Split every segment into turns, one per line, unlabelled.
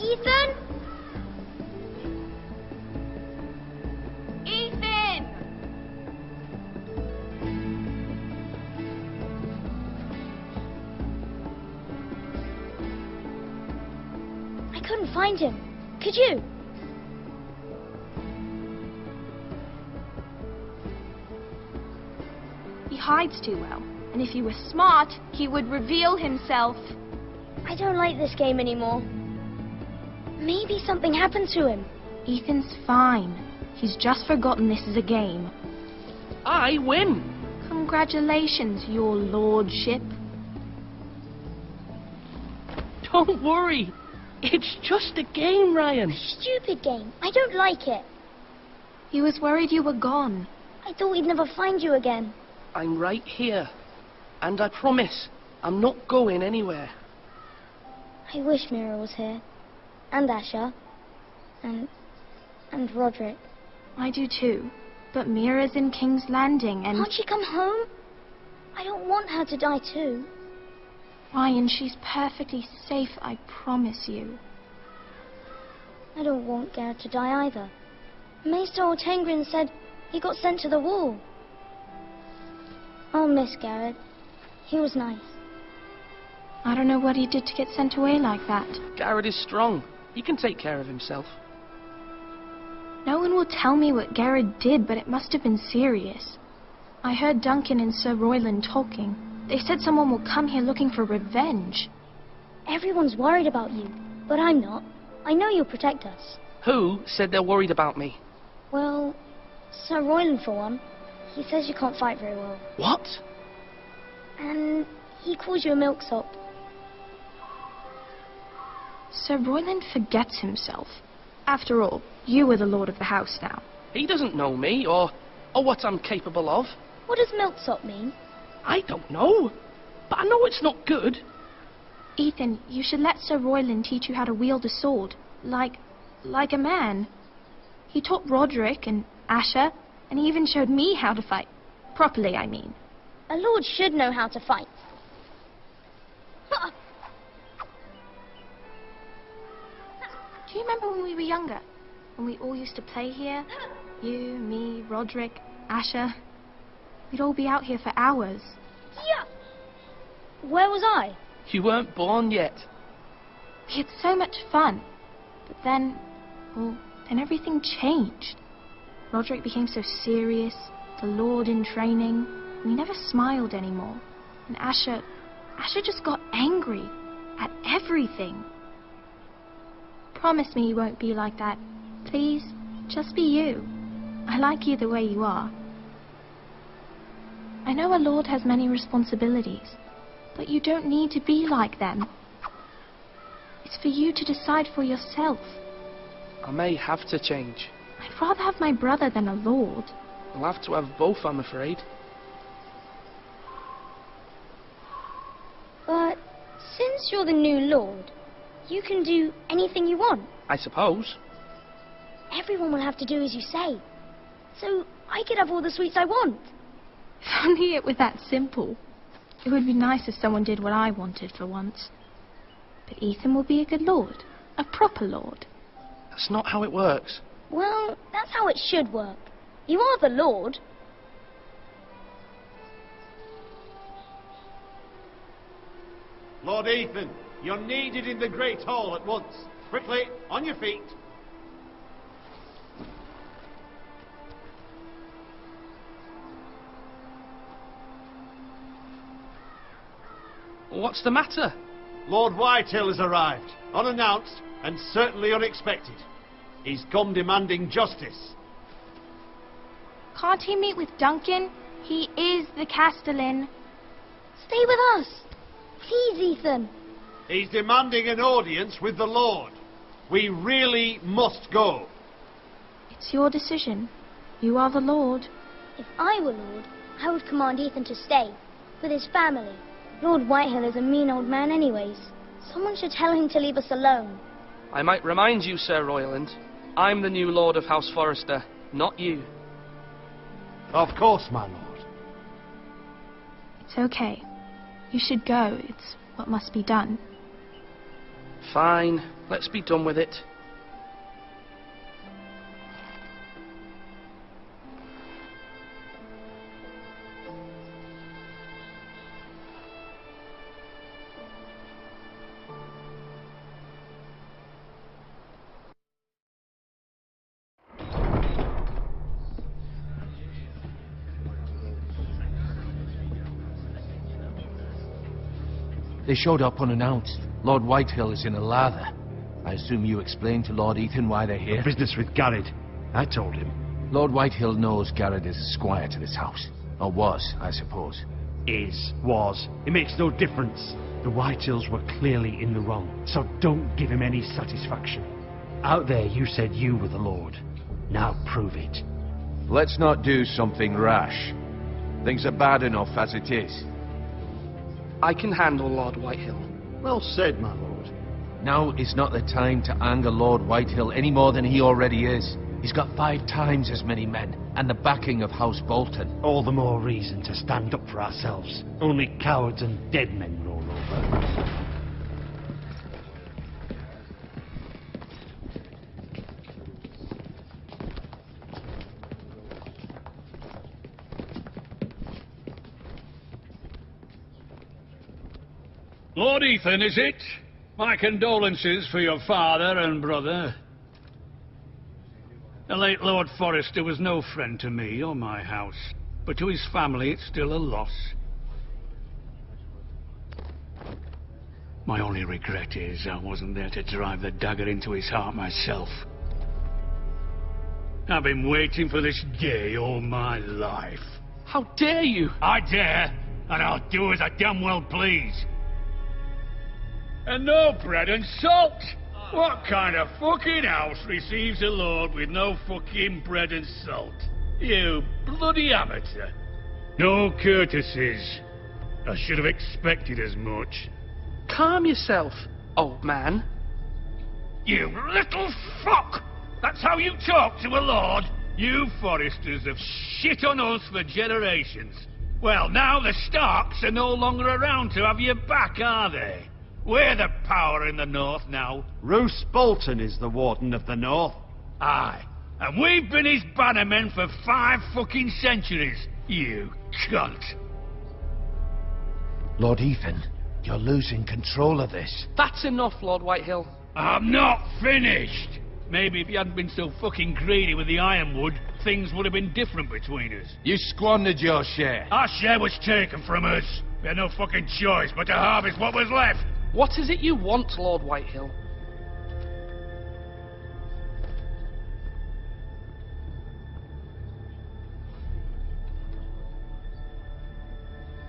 Ethan? Ethan! I couldn't find him. Could you?
He hides too well, and if he were smart, he would reveal himself.
I don't like this game anymore. Maybe something happened to him.
Ethan's fine. He's just forgotten this is a game.
I win!
Congratulations, your lordship.
Don't worry. It's just a game, Ryan.
Stupid game. I don't like it.
He was worried you were gone.
I thought we'd never find you again.
I'm right here. And I promise, I'm not going anywhere.
I wish Mira was here. And Asher. And Roderick.
I do too. But Mira's in King's Landing and...
Can't she come home? I don't want her to die too.
Ryan, she's perfectly safe, I promise you.
I don't want Garrett to die either. Maester Ortengrin said he got sent to the wall. I'll miss Garrett. He was nice.
I don't know what he did to get sent away like that.
Garrett is strong. He can take care of himself.
No one will tell me what Garrett did, but it must have been serious. I heard Duncan and Sir Royland talking. They said someone will come here looking for revenge.
Everyone's worried about you, but I'm not. I know you'll protect us.
Who said they're worried about me?
Well, Sir Royland for one. He says you can't fight very well.
What?
And he calls you a milksop.
Sir Royland forgets himself. After all, you are the lord of the house now.
He doesn't know me, or what I'm capable of.
What does milksop mean?
I don't know. But I know it's not good.
Ethan, you should let Sir Royland teach you how to wield a sword. Like a man. He taught Roderick and Asher, and he even showed me how to fight. Properly, I mean.
A lord should know how to fight.
Do you remember when we were younger? When we all used to play here? You, me, Roderick, Asher. We'd all be out here for hours.
Yeah. Where was I?
You weren't born yet.
We had so much fun. But then everything changed. Roderick became so serious, the lord in training, and he never smiled anymore. And Asher just got angry at everything. Promise me you won't be like that. Please, just be you. I like you the way you are. I know a lord has many responsibilities, but you don't need to be like them. It's for you to decide for yourself.
I may have to change.
I'd rather have my brother than a lord.
I'll have to have both, I'm afraid.
But since you're the new lord, you can do anything you want.
I suppose.
Everyone will have to do as you say. So I could have all the sweets I want.
If only it were that simple. It would be nice if someone did what I wanted for once. But Ethan will be a good lord. A proper lord.
That's not how it works.
Well, that's how it should work. You are the lord.
Lord Ethan, you're needed in the Great Hall at once. Quickly, on your feet.
What's the matter?
Lord Whitehall has arrived, unannounced and certainly unexpected. He's come demanding justice.
Can't he meet with Duncan? He is the Castellan.
Stay with us. Please, Ethan.
He's demanding an audience with the Lord. We really must go.
It's your decision. You are the lord.
If I were lord, I would command Ethan to stay, with his family. Lord Whitehall is a mean old man anyways. Someone should tell him to leave us alone.
I might remind you, Sir Royland, I'm the new Lord of House Forrester, not you.
Of course, my lord.
It's okay. You should go. It's what must be done.
Fine, let's be done with it.
They showed up unannounced. Lord Whitehill is in a lather. I assume you explained to Lord Ethan why they're here?
Business with Garrett. I told him.
Lord Whitehill knows Garrett is a squire to this house. Or was, I suppose.
Was. It makes no difference. The Whitehills were clearly in the wrong, so don't give him any satisfaction. Out there you said you were the Lord. Now prove it.
Let's not do something rash. Things are bad enough as it is.
I can handle Lord Whitehill.
Well said, my lord.
Now is not the time to anger Lord Whitehill any more than he already is. He's got 5 times as many men, and the backing of House Bolton.
All the more reason to stand up for ourselves. Only cowards and dead men roll over.
Lord Ethan, is it? My condolences for your father and brother. The late Lord Forrester was no friend to me or my house, but to his family it's still a loss. My only regret is I wasn't there to drive the dagger into his heart myself. I've been waiting for this day all my life.
How dare you?
I dare, and I'll do as I damn well please. And no bread and salt! What kind of fucking house receives a lord with no fucking bread and salt? You bloody amateur. No courtesies. I should have expected as much.
Calm yourself, old man.
You little fuck! That's how you talk to a lord? You Forresters have shit on us for generations. Well, now the Starks are no longer around to have your back, are they? We're the power in the north now.
Roose Bolton is the Warden of the North.
Aye. And we've been his bannermen for 5 fucking centuries. You cunt.
Lord Ethan, you're losing control of this.
That's enough, Lord Whitehill.
I'm not finished. Maybe if you hadn't been so fucking greedy with the ironwood, things would have been different between us.
You squandered your share.
Our share was taken from us. We had no fucking choice but to harvest what was left.
What is it you want, Lord Whitehill?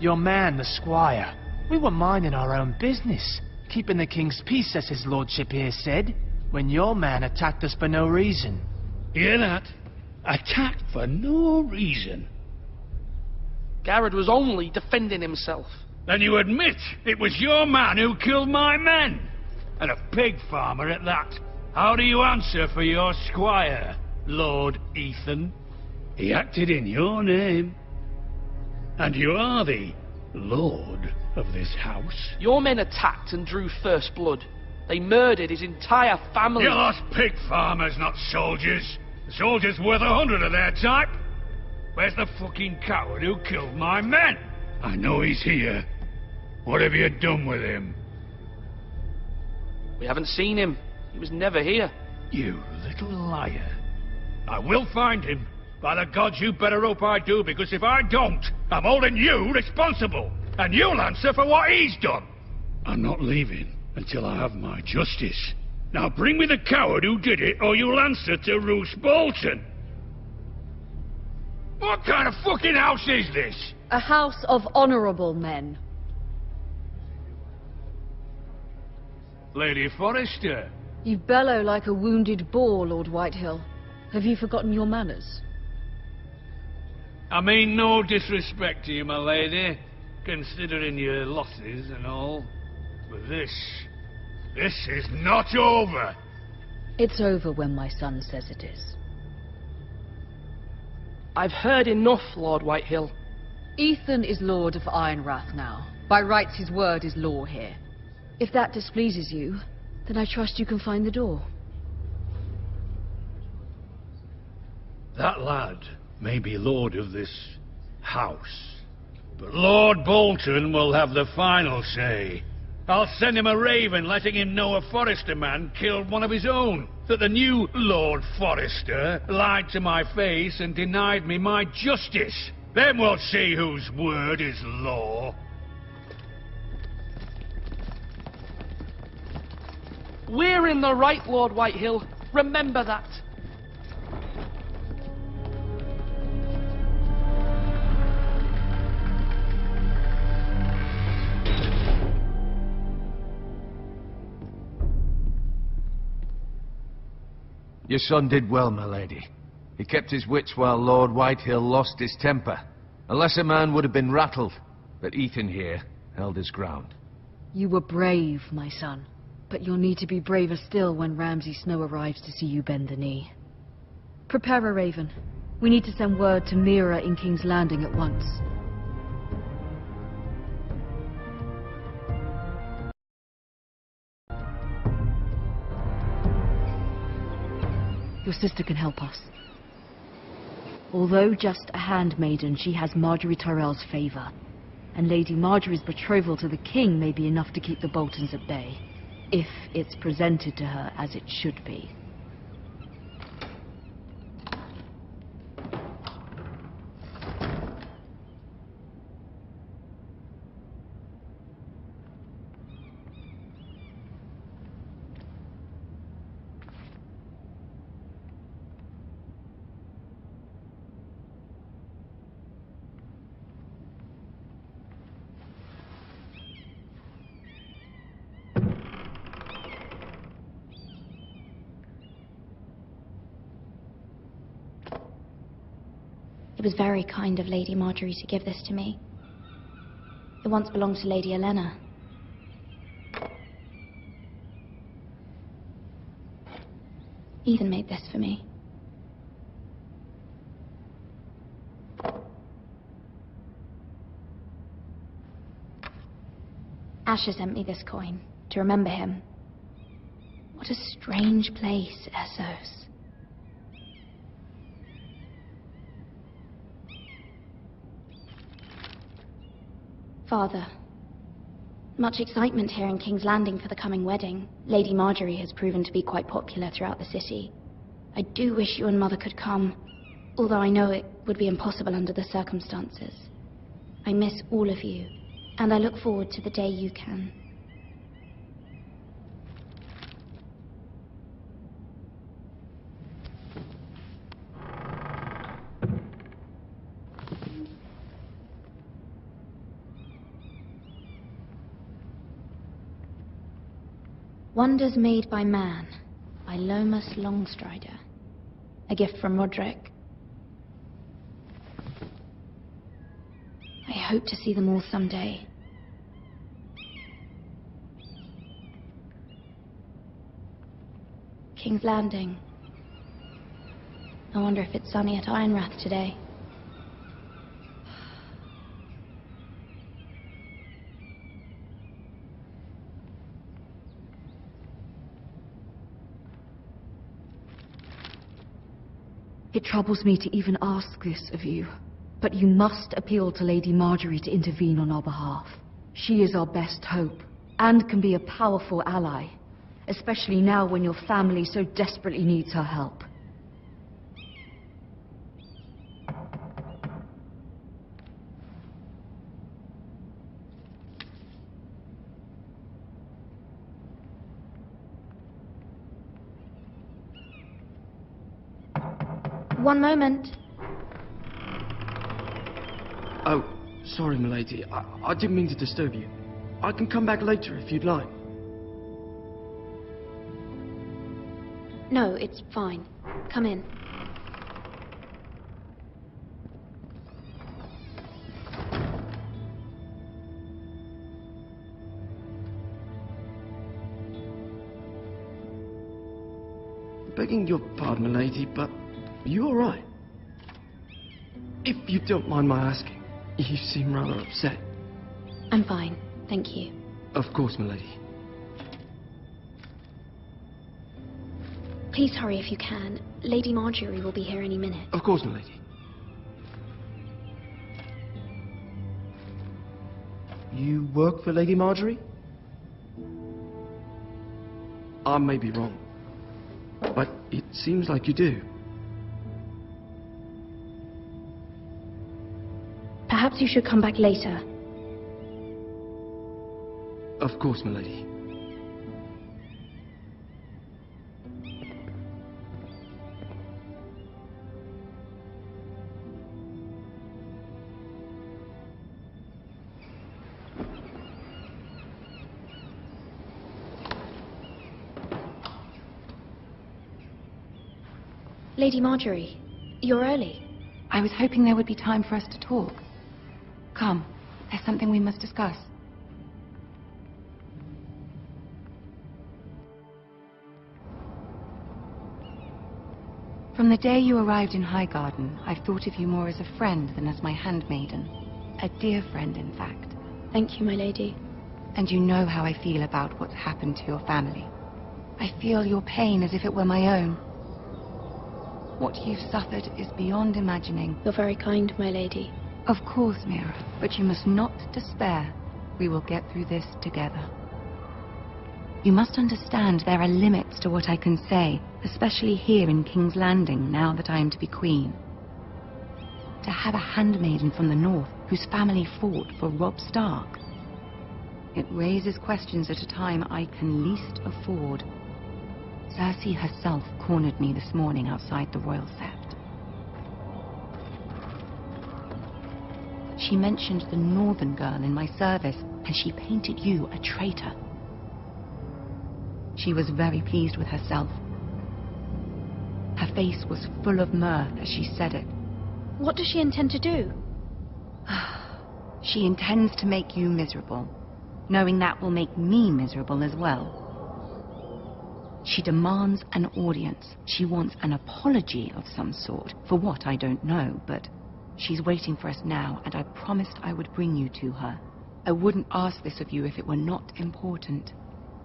Your man, the squire. We were minding our own business, keeping the king's peace, as his lordship here said, when your man attacked us for no reason.
Hear that? Attacked for no reason.
Garrett was only defending himself.
Then you admit it was your man who killed my men? And a pig farmer at that. How do you answer for your squire, Lord Ethan? He acted in your name. And you are the lord of this house.
Your men attacked and drew first blood. They murdered his entire family.
You lost pig farmers, not soldiers. The soldiers worth 100 of their type. Where's the fucking coward who killed my men? I know he's here. What have you done with him?
We haven't seen him. He was never here.
You little liar. I will find him. By the gods, you better hope I do, because if I don't, I'm holding you responsible. And you'll answer for what he's done. I'm not leaving until I have my justice. Now bring me the coward who did it, or you'll answer to Roose Bolton. What kind of fucking house is this?
A house of honourable men.
Lady Forrester.
You bellow like a wounded boar, Lord Whitehill. Have you forgotten your manners?
I mean no disrespect to you, my lady, considering your losses and all. But this is not over.
It's over when my son says it is.
I've heard enough, Lord Whitehill.
Ethan is Lord of Ironrath now. By rights his word is law here. If that displeases you, Then I trust you can find the door.
That lad may be lord of this house, but Lord Bolton will have the final say. I'll send him a raven letting him know a Forrester man killed one of his own. That the new Lord Forrester lied to my face and denied me my justice. Then we'll see whose word is law.
We're in the right, Lord Whitehill. Remember that.
Your son did well, my lady. He kept his wits while Lord Whitehill lost his temper. A lesser man would have been rattled, but Ethan here held his ground.
You were brave, my son. But you'll need to be braver still when Ramsay Snow arrives to see you bend the knee. Prepare a raven. We need to send word to Mira in King's Landing at once. Your sister can help us. Although just a handmaiden, she has Marjorie Tyrell's favor. And Lady Marjorie's betrothal to the king may be enough to keep the Boltons at bay. If it's presented to her as it should be.
It was very kind of Lady Marjorie to give this to me. It once belonged to Lady Elena. Ethan made this for me. Asher sent me this coin to remember him. What a strange place, Essos. Father, much excitement here in King's Landing for the coming wedding. Lady Marjorie has proven to be quite popular throughout the city. I do wish you and Mother could come, although I know it would be impossible under the circumstances. I miss all of you, and I look forward to the day you can. Wonders Made by Man, by Lomas Longstrider. A gift from Roderick. I hope to see them all someday. King's Landing. I wonder if it's sunny at Ironrath today.
It troubles me to even ask this of you, but you must appeal to Lady Marjorie to intervene on our behalf. She is our best hope, and can be a powerful ally, especially now when your family so desperately needs her help.
One moment.
Oh, sorry, milady. I didn't mean to disturb you. I can come back later if you'd like.
No, it's fine. Come in.
Begging your pardon, milady, but are you all right? If you don't mind my asking, you seem rather upset.
I'm fine, thank you.
Of course, milady.
Please hurry if you can. Lady Marjorie will be here any minute.
Of course, my lady. You work for Lady Marjorie? I may be wrong, but it seems like you do.
Perhaps you should come back later.
Of course, my lady.
Lady Marjorie, you're early.
I was hoping there would be time for us to talk. Come, there's something we must discuss. From the day you arrived in Highgarden, I've thought of you more as a friend than as my handmaiden. A dear friend, in fact.
Thank you, my lady.
And you know how I feel about what's happened to your family. I feel your pain as if it were my own. What you've suffered is beyond imagining.
You're very kind, my lady.
Of course, Mira, but you must not despair. We will get through this together. You must understand there are limits to what I can say, especially here in King's Landing, now that I am to be queen. To have a handmaiden from the north whose family fought for Robb Stark. It raises questions at a time I can least afford. Cersei herself cornered me this morning outside the Royal Sept. She mentioned the northern girl in my service, and she painted you a traitor. She was very pleased with herself. Her face was full of mirth as she said it.
What does she intend to do?
She intends to make you miserable, knowing that will make me miserable as well. She demands an audience. She wants an apology of some sort. For what, I don't know, but she's waiting for us now, and I promised I would bring you to her. I wouldn't ask this of you if it were not important.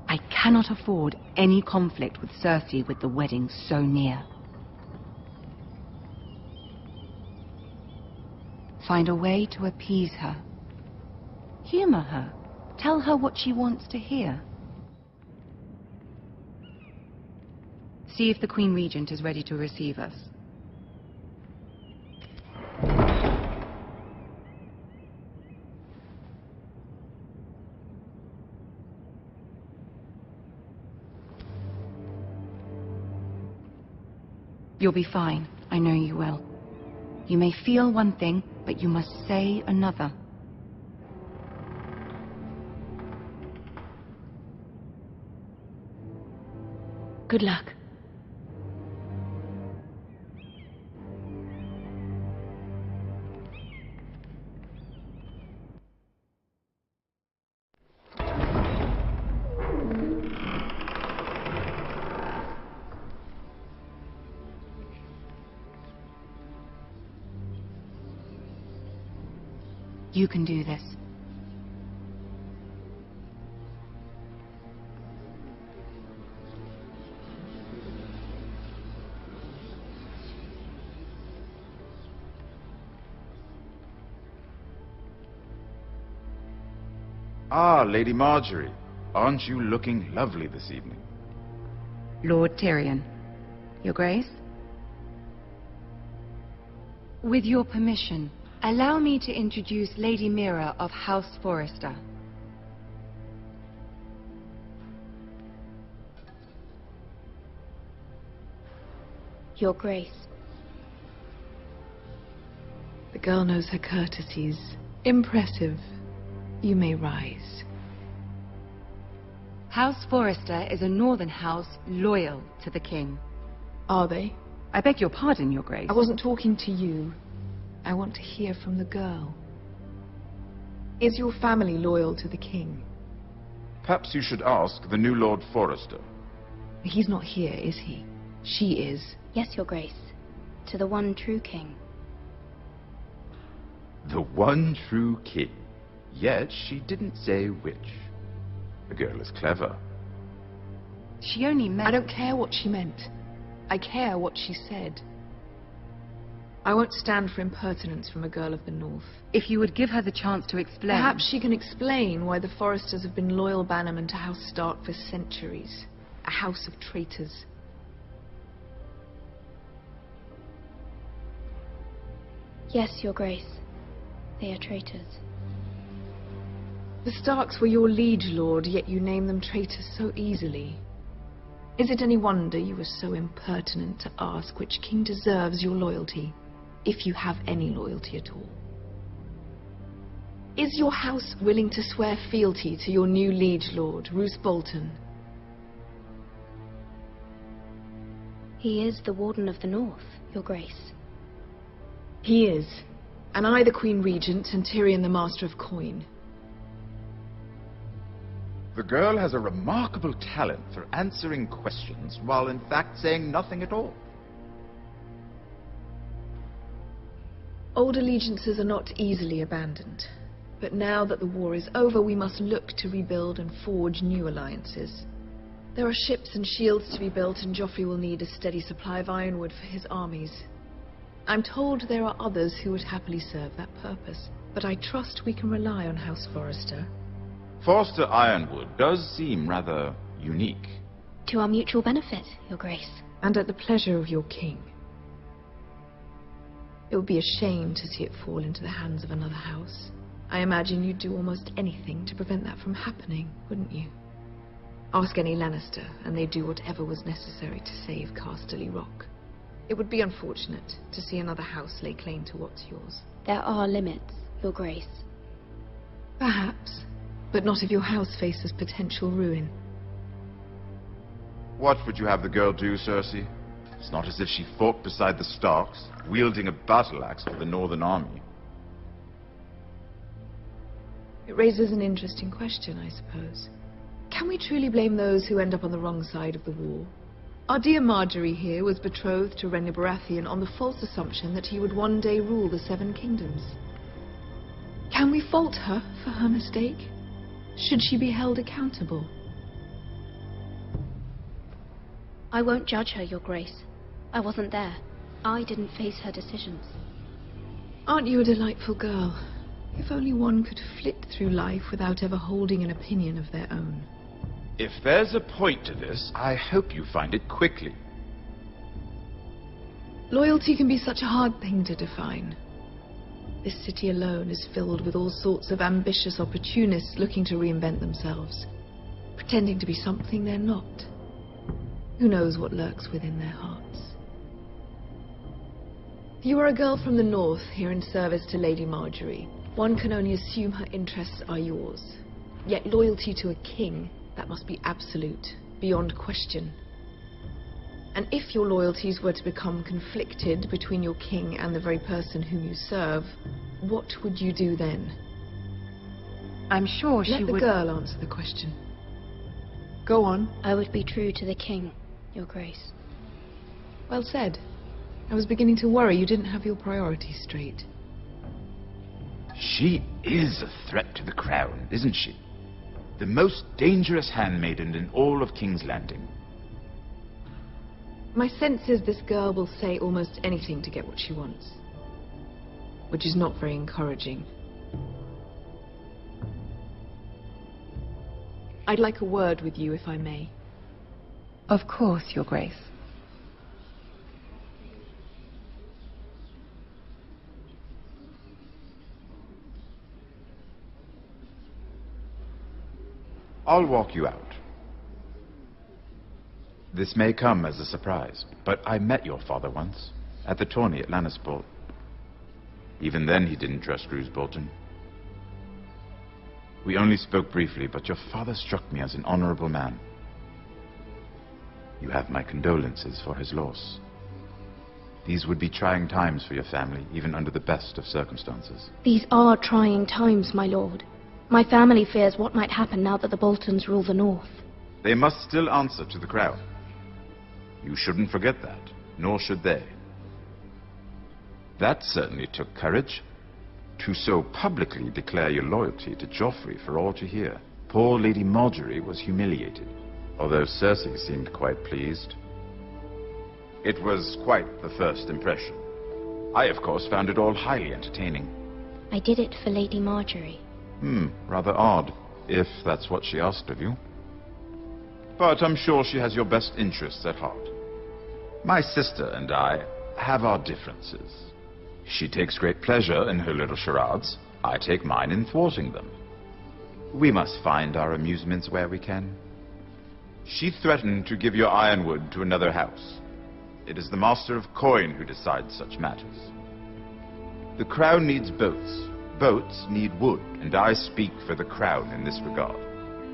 I cannot afford any conflict with Cersei with the wedding so near. Find a way to appease her. Humor her. Tell her what she wants to hear. See if the Queen Regent is ready to receive us. You'll be fine. I know you will. You may feel one thing, but you must say another.
Good luck.
You can do this.
Ah, Lady Marjorie. Aren't you looking lovely this evening?
Lord Tyrion. Your Grace? With your permission, allow me to introduce Lady Mira of House Forrester.
Your Grace.
The girl knows her courtesies. Impressive. You may rise.
House Forrester is a northern house loyal to the king.
Are they?
I beg your pardon, Your Grace.
I wasn't talking to you. I want to hear from the girl. Is your family loyal to the king?
Perhaps you should ask the new Lord Forrester.
He's not here, is he? She is.
Yes, Your Grace. To the one true king.
The one true king. Yet she didn't say which. The girl is clever.
She only meant...
I don't care what she meant. I care what she said. I won't stand for impertinence from a girl of the North.
If you would give her the chance to explain...
Perhaps she can explain why the Forresters have been loyal bannermen to House Stark for centuries. A house of traitors.
Yes, Your Grace. They are traitors.
The Starks were your liege lord, yet you name them traitors so easily. Is it any wonder you were so impertinent to ask which king deserves your loyalty, if you have any loyalty at all? Is your house willing to swear fealty to your new liege lord, Roose Bolton?
He is the Warden of the North, Your Grace.
He is. And I the Queen Regent, and Tyrion the Master of Coin.
The girl has a remarkable talent for answering questions, while in fact saying nothing at all.
Old allegiances are not easily abandoned. But now that the war is over, we must look to rebuild and forge new alliances. There are ships and shields to be built, and Joffrey will need a steady supply of ironwood for his armies. I'm told there are others who would happily serve that purpose, but I trust we can rely on House Forrester.
Forster Ironwood does seem rather unique.
To our mutual benefit, Your Grace.
And at the pleasure of your king. It would be a shame to see it fall into the hands of another house. I imagine you'd do almost anything to prevent that from happening, wouldn't you? Ask any Lannister, and they'd do whatever was necessary to save Casterly Rock. It would be unfortunate to see another house lay claim to what's yours.
There are limits, Your Grace.
Perhaps, but not if your house faces potential ruin.
What would you have the girl do, Cersei? It's not as if she fought beside the Starks, wielding a battle axe for the Northern Army.
It raises an interesting question, I suppose. Can we truly blame those who end up on the wrong side of the war? Our dear Marjorie here was betrothed to Renly Baratheon on the false assumption that he would one day rule the Seven Kingdoms. Can we fault her for her mistake? Should she be held accountable?
I won't judge her, Your Grace. I wasn't there. I didn't face her decisions.
Aren't you a delightful girl? If only one could flit through life without ever holding an opinion of their own.
If there's a point to this, I hope you find it quickly.
Loyalty can be such a hard thing to define. This city alone is filled with all sorts of ambitious opportunists looking to reinvent themselves, pretending to be something they're not. Who knows what lurks within their hearts? You are a girl from the North here in service to Lady Marjorie. One can only assume her interests are yours. Yet loyalty to a king, that must be absolute, beyond question. And if your loyalties were to become conflicted between your king and the very person whom you serve, what would you do then?
I'm sure she would...
Let the girl answer the question. Go on.
I would be true to the king, Your Grace.
Well said. I was beginning to worry you didn't have your priorities straight.
She is a threat to the crown, isn't she? The most dangerous handmaiden in all of King's Landing.
My sense is this girl will say almost anything to get what she wants. Which is not very encouraging. I'd like a word with you, if I may.
Of course, Your Grace.
I'll walk you out. This may come as a surprise, but I met your father once, at the tourney at Lannisport. Even then he didn't trust Roose Bolton. We only spoke briefly, but your father struck me as an honorable man. You have my condolences for his loss. These would be trying times for your family, even under the best of circumstances.
These are trying times, my lord. My family fears what might happen now that the Boltons rule the North.
They must still answer to the crown. You shouldn't forget that, nor should they. That certainly took courage. To so publicly declare your loyalty to Joffrey for all to hear. Poor Lady Marjorie was humiliated, although Cersei seemed quite pleased. It was quite the first impression. I, of course, found it all highly entertaining.
I did it for Lady Marjorie.
Rather odd, if that's what she asked of you. But I'm sure she has your best interests at heart. My sister and I have our differences. She takes great pleasure in her little charades. I take mine in thwarting them. We must find our amusements where we can. She threatened to give your ironwood to another house. It is the Master of Coin who decides such matters. The crown needs boats. Boats need wood, and I speak for the crown in this regard,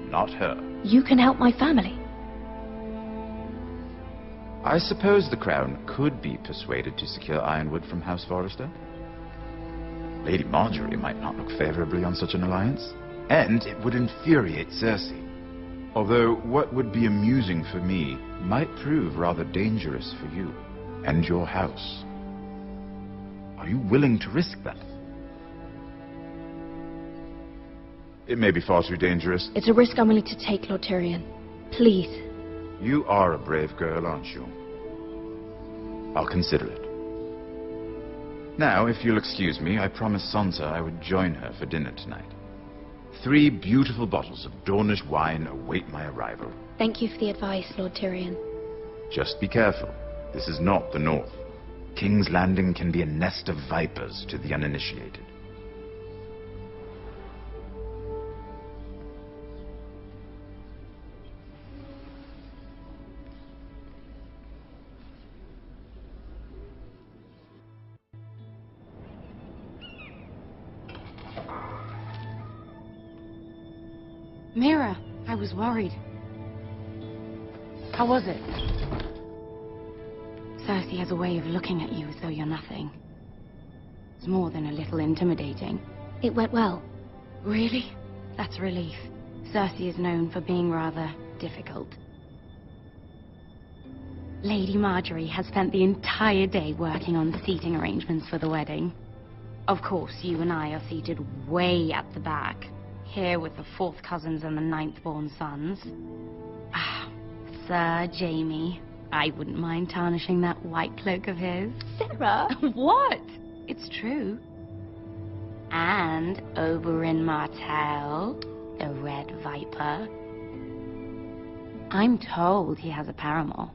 not her.
You can help my family.
I suppose the crown could be persuaded to secure ironwood from House Forrester. Lady Marjorie might not look favorably on such an alliance, and it would infuriate Cersei. Although what would be amusing for me might prove rather dangerous for you and your house. Are you willing to risk that? It may be far too dangerous.
It's a risk I'm willing to take, Lord Tyrion. Please.
You are a brave girl, aren't you? I'll consider it. Now, if you'll excuse me, I promised Sansa I would join her for dinner tonight. 3 beautiful bottles of Dornish wine await my arrival.
Thank you for the advice, Lord Tyrion.
Just be careful. This is not the North. King's Landing can be a nest of vipers to the uninitiated.
Mira, I was worried. How was it? Cersei has a way of looking at you as though you're nothing. It's more than a little intimidating.
It went well.
Really? That's a relief. Cersei is known for being rather difficult. Lady Marjorie has spent the entire day working on the seating arrangements for the wedding. Of course, you and I are seated way at the back. Here with the 4th cousins and the 9th-born sons. Sir Jaime. I wouldn't mind tarnishing that white cloak of his.
Sarah!
What? It's true. And Oberyn Martell, the Red Viper. I'm told he has a paramour.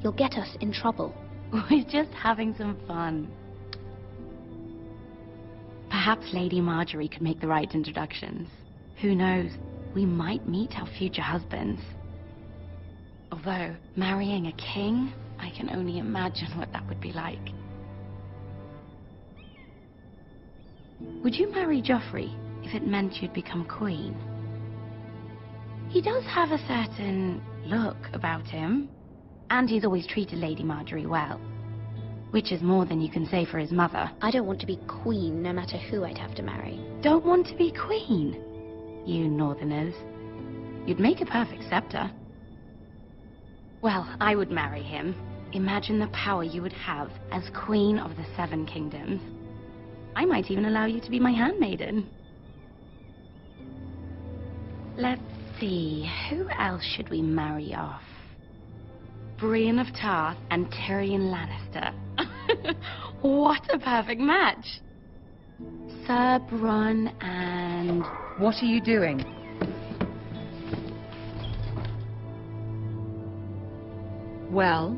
You'll get us in trouble.
We're just having some fun. Perhaps Lady Marjorie could make the right introductions. Who knows? We might meet our future husbands. Although, marrying a king, I can only imagine what that would be like. Would you marry Joffrey if it meant you'd become queen? He does have a certain look about him, and he's always treated Lady Marjorie well. Which is more than you can say for his mother.
I don't want to be queen, no matter who I'd have to marry.
Don't want to be queen? You northerners. You'd make a perfect scepter. Well, I would marry him. Imagine the power you would have as Queen of the 7 Kingdoms. I might even allow you to be my handmaiden. Let's see, who else should we marry off? Brienne of Tarth and Tyrion Lannister. What a perfect match! Sir Bronn and...
What are you doing? Well?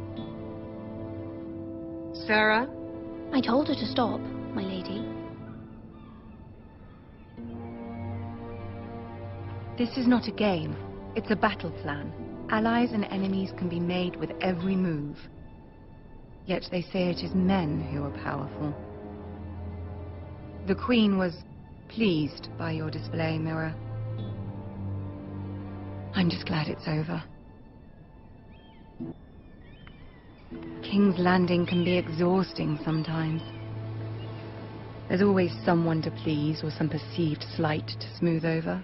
Sarah?
I told her to stop, my lady.
This is not a game. It's a battle plan. Allies and enemies can be made with every move. Yet they say it is men who are powerful. The Queen was pleased by your display, Mira. I'm just glad it's over. King's Landing can be exhausting sometimes. There's always someone to please or some perceived slight to smooth over.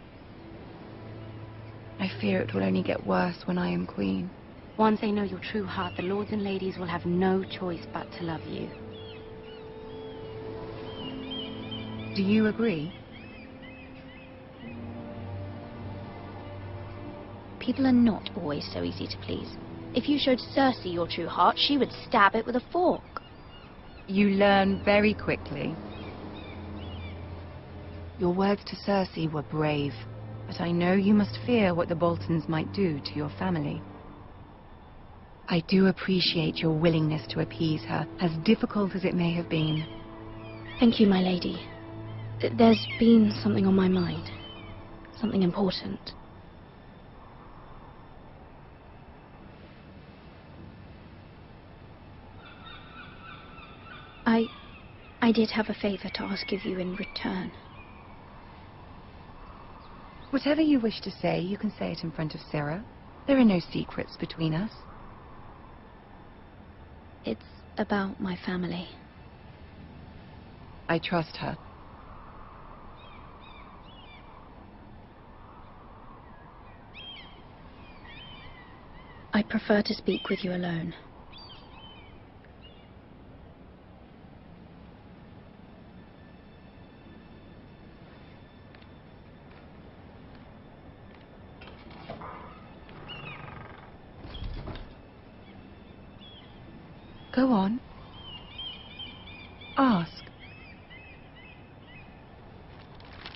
I fear it will only get worse when I am queen.
Once they know your true heart, the lords and ladies will have no choice but to love you.
Do you agree?
People are not always so easy to please. If you showed Cersei your true heart, she would stab it with a fork.
You learn very quickly. Your words to Cersei were brave, but I know you must fear what the Boltons might do to your family. I do appreciate your willingness to appease her, as difficult as it may have been.
Thank you, my lady. There's been something on my mind. Something important. I did have a favor to ask of you in return.
Whatever you wish to say, you can say it in front of Sarah. There are no secrets between us.
It's about my family.
I trust her.
I prefer to speak with you alone.
Go on. Ask.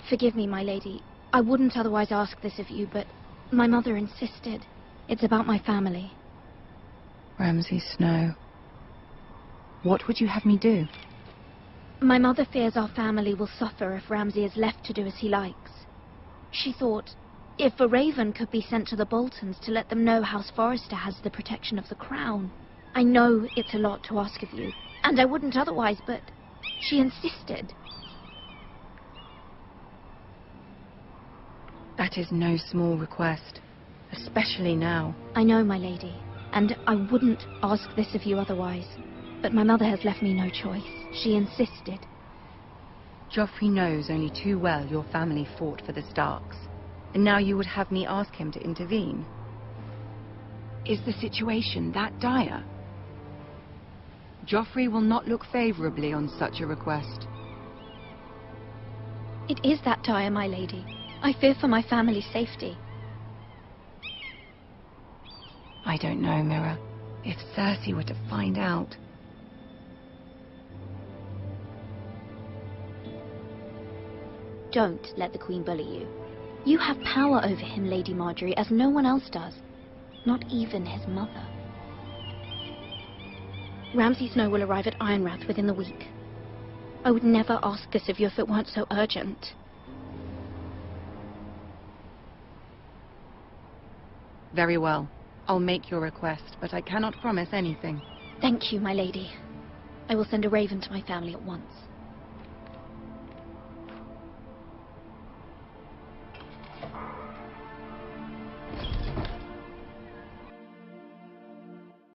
Forgive me, my lady. I wouldn't otherwise ask this of you, but my mother insisted. It's about my family.
Ramsay Snow. What would you have me do?
My mother fears our family will suffer if Ramsay is left to do as he likes. She thought, if a raven could be sent to the Boltons to let them know House Forrester has the protection of the crown. I know it's a lot to ask of you, and I wouldn't otherwise, but she insisted.
That is no small request, especially now.
I know, my lady, and I wouldn't ask this of you otherwise, but my mother has left me no choice. She insisted.
Joffrey knows only too well your family fought for the Starks, and now you would have me ask him to intervene. Is the situation that dire? Joffrey will not look favorably on such a request.
It is that dire, my lady. I fear for my family's safety.
I don't know, Mira. If Cersei were to find out...
Don't let the Queen bully you. You have power over him, Lady Marjorie, as no one else does. Not even his mother. Ramsay Snow will arrive at Ironrath within the week. I would never ask this of you if it weren't so urgent.
Very well. I'll make your request, but I cannot promise anything.
Thank you, my lady. I will send a raven to my family at once.